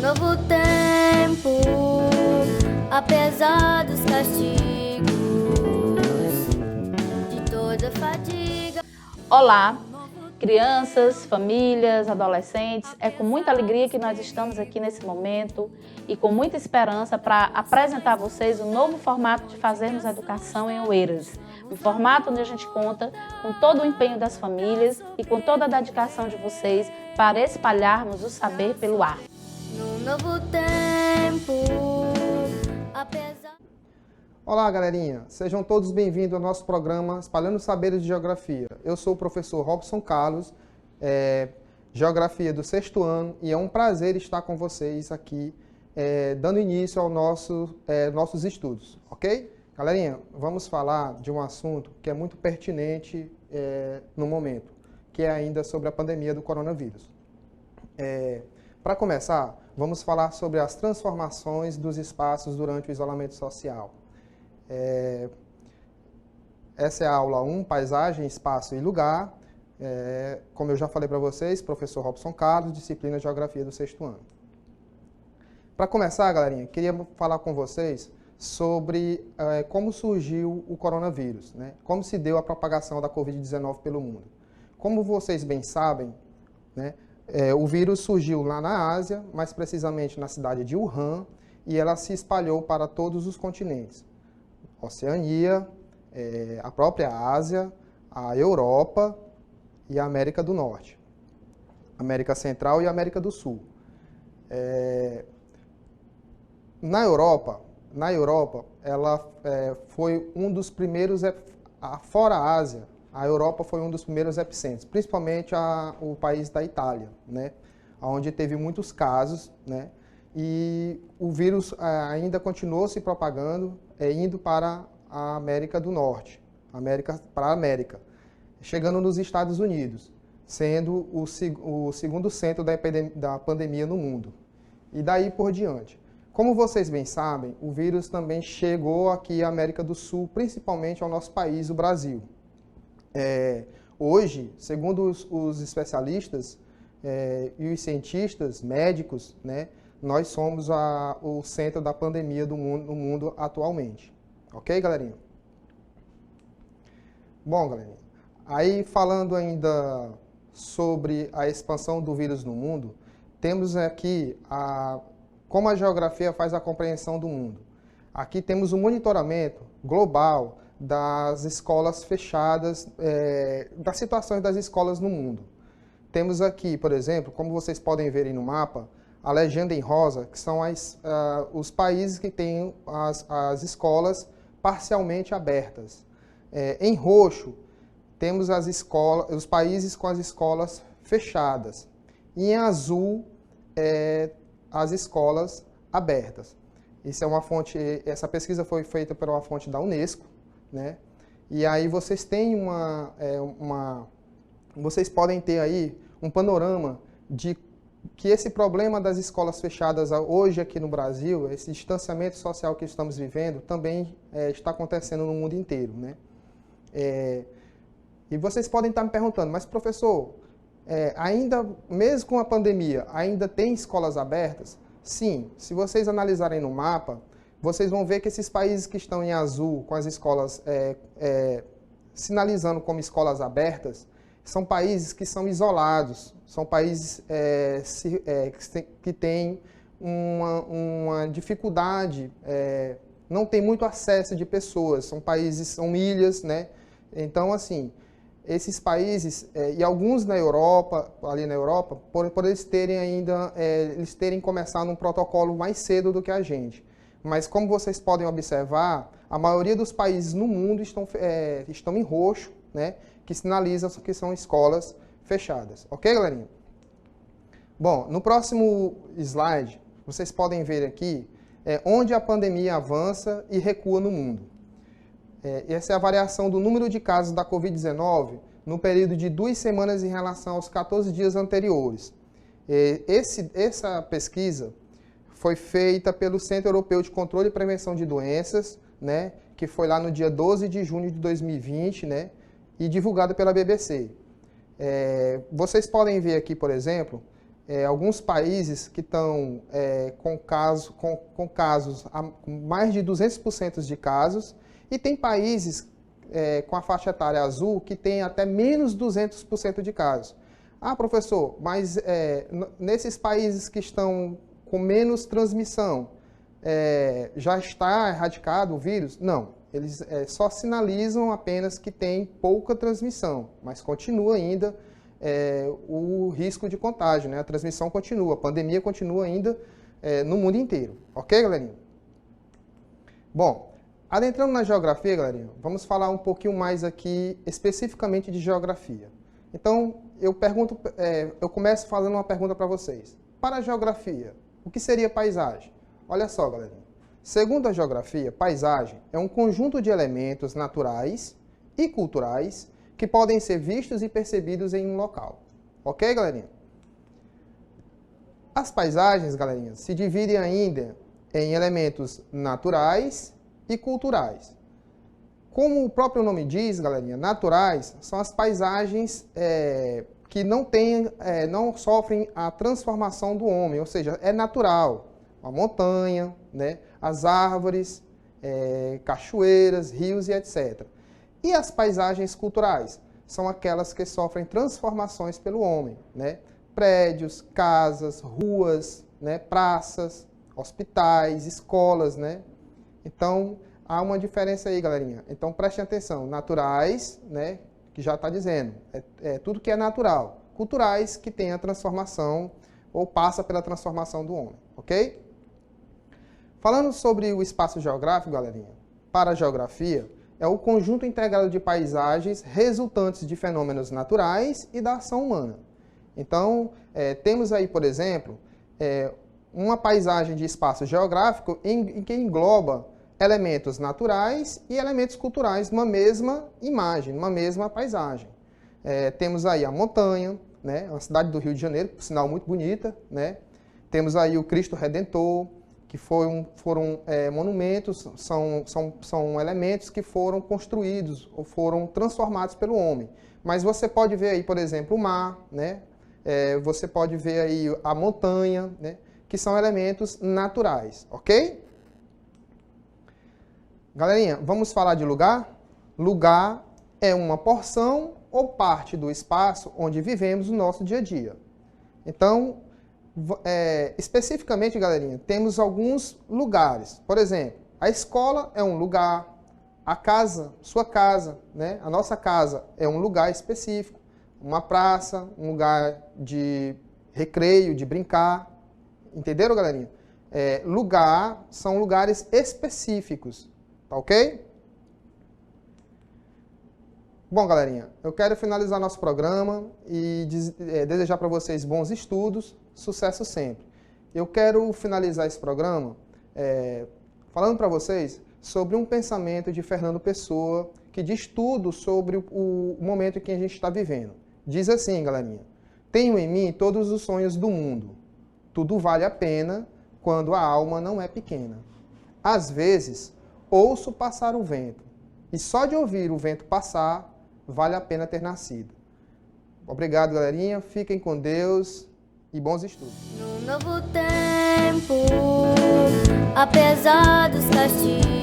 novo tempo, apesar dos castigos, de toda fadiga. Olá, crianças, famílias, adolescentes. É com muita alegria que nós estamos aqui nesse momento e com muita esperança para apresentar a vocês o novo formato de Fazermos Educação em Oeiras. Um formato onde a gente conta com todo o empenho das famílias e com toda a dedicação de vocês para espalharmos o saber pelo ar. No novo tempo, apesar... Olá, galerinha! Sejam todos bem-vindos ao nosso programa Espalhando Saberes de Geografia. Eu sou o professor Robson Carlos, Geografia do 6º ano, e é um prazer estar com vocês aqui, dando início aos nossos estudos, ok? Galerinha, vamos falar de um assunto que é muito pertinente no momento, que é ainda sobre a pandemia do coronavírus. Para começar, vamos falar sobre as transformações dos espaços durante o isolamento social. Essa é a aula 1, Paisagem, Espaço e Lugar. Como eu já falei para vocês, professor Robson Carlos, disciplina de Geografia do 6º ano. Para começar, galerinha, queria falar com vocês sobre como surgiu o coronavírus, né? Como se deu a propagação da Covid-19 pelo mundo. Como vocês bem sabem, né, o vírus surgiu lá na Ásia, mais precisamente na cidade de Wuhan, e ela se espalhou para todos os continentes. Oceania, a própria Ásia, a Europa e a América do Norte, América Central e América do Sul. Na Europa, ela foi um dos primeiros, fora a Ásia, a Europa foi um dos primeiros epicentros, principalmente o país da Itália, né, onde teve muitos casos, né, e o vírus ainda continuou se propagando, indo para a América do Norte, para a América, chegando nos Estados Unidos, sendo o segundo centro da pandemia no mundo, e daí por diante. Como vocês bem sabem, o vírus também chegou aqui à América do Sul, principalmente ao nosso país, o Brasil. Hoje, segundo os especialistas e os cientistas, médicos, né, nós somos o centro da pandemia no mundo atualmente. Ok, galerinha? Bom, galerinha, aí falando ainda sobre a expansão do vírus no mundo, temos aqui como a geografia faz a compreensão do mundo. Aqui temos um monitoramento global das escolas fechadas, das situações das escolas no mundo. Temos aqui, por exemplo, como vocês podem ver aí no mapa, a legenda em rosa, que são os países que têm as escolas parcialmente abertas. Em roxo, temos os países com as escolas fechadas. E em azul, as escolas abertas. Isso é uma fonte, essa pesquisa foi feita por uma fonte da Unesco, né? E aí vocês têm vocês podem ter aí um panorama de que esse problema das escolas fechadas hoje aqui no Brasil, esse distanciamento social que estamos vivendo, também está acontecendo no mundo inteiro, né? E vocês podem estar me perguntando, mas professor, ainda, mesmo com a pandemia, ainda tem escolas abertas? Sim, se vocês analisarem no mapa, vocês vão ver que esses países que estão em azul, com as escolas sinalizando como escolas abertas, são países que são isolados, são países que têm uma dificuldade, não tem muito acesso de pessoas, são ilhas, né? Então, assim, esses países, e alguns ali na Europa, por eles terem começado um protocolo mais cedo do que a gente. Mas como vocês podem observar, a maioria dos países no mundo estão em roxo, né, que sinalizam que são escolas fechadas. Ok, galerinha? Bom, no próximo slide, vocês podem ver aqui onde a pandemia avança e recua no mundo. Essa é a variação do número de casos da Covid-19 no período de 2 semanas em relação aos 14 dias anteriores. Essa pesquisa foi feita pelo Centro Europeu de Controle e Prevenção de Doenças, né, que foi lá no dia 12 de junho de 2020, né, e divulgada pela BBC. Vocês podem ver aqui, por exemplo, alguns países que estão com casos, com mais de 200% de casos, e tem países com a faixa etária azul que tem até menos 200% de casos. Ah, professor, mas nesses países que estão com menos transmissão, já está erradicado o vírus? Não, eles só sinalizam apenas que tem pouca transmissão, mas continua ainda o risco de contágio, né? A transmissão continua, a pandemia continua ainda no mundo inteiro. Ok, galerinha? Bom, adentrando na geografia, galerinha, vamos falar um pouquinho mais aqui especificamente de geografia. Então, eu começo fazendo uma pergunta para vocês. Para a geografia, o que seria paisagem? Olha só, galerinha. Segundo a geografia, paisagem é um conjunto de elementos naturais e culturais que podem ser vistos e percebidos em um local. Ok, galerinha? As paisagens, galerinha, se dividem ainda em elementos naturais e culturais. Como o próprio nome diz, galerinha, naturais são as paisagens que não sofrem a transformação do homem, ou seja, é natural. A montanha, né, as árvores, cachoeiras, rios e etc. E as paisagens culturais? São aquelas que sofrem transformações pelo homem, né? Prédios, casas, ruas, né? Praças, hospitais, escolas, né? Então, há uma diferença aí, galerinha. Então, prestem atenção. Naturais, né? Que já está dizendo, tudo que é natural. Culturais, que tem a transformação ou passa pela transformação do homem, ok? Falando sobre o espaço geográfico, galerinha, para a geografia, é o conjunto integrado de paisagens resultantes de fenômenos naturais e da ação humana. Então, temos aí, por exemplo, uma paisagem de espaço geográfico em que engloba elementos naturais e elementos culturais numa mesma imagem, numa mesma paisagem. Temos aí a montanha, né, a cidade do Rio de Janeiro, por sinal muito bonita, né? Temos aí o Cristo Redentor, que foram monumentos, são elementos que foram construídos ou foram transformados pelo homem. Mas você pode ver aí, por exemplo, o mar, né? Você pode ver aí a montanha, né? Que são elementos naturais, ok? Galerinha, vamos falar de lugar? Lugar é uma porção ou parte do espaço onde vivemos o nosso dia a dia. Então, especificamente, galerinha, temos alguns lugares. Por exemplo, a escola é um lugar, a casa, sua casa, né? A nossa casa é um lugar específico, uma praça, um lugar de recreio, de brincar. Entenderam, galerinha? Lugar são lugares específicos, tá ok? Bom, galerinha, eu quero finalizar nosso programa e desejar para vocês bons estudos, sucesso sempre. Eu quero finalizar esse programa falando para vocês sobre um pensamento de Fernando Pessoa, que diz tudo sobre o momento em que a gente está vivendo. Diz assim, galerinha: tenho em mim todos os sonhos do mundo. Tudo vale a pena quando a alma não é pequena. Às vezes, ouço passar o vento, e só de ouvir o vento passar, vale a pena ter nascido. Obrigado, galerinha. Fiquem com Deus e bons estudos. No novo tempo, apesar dos castigos.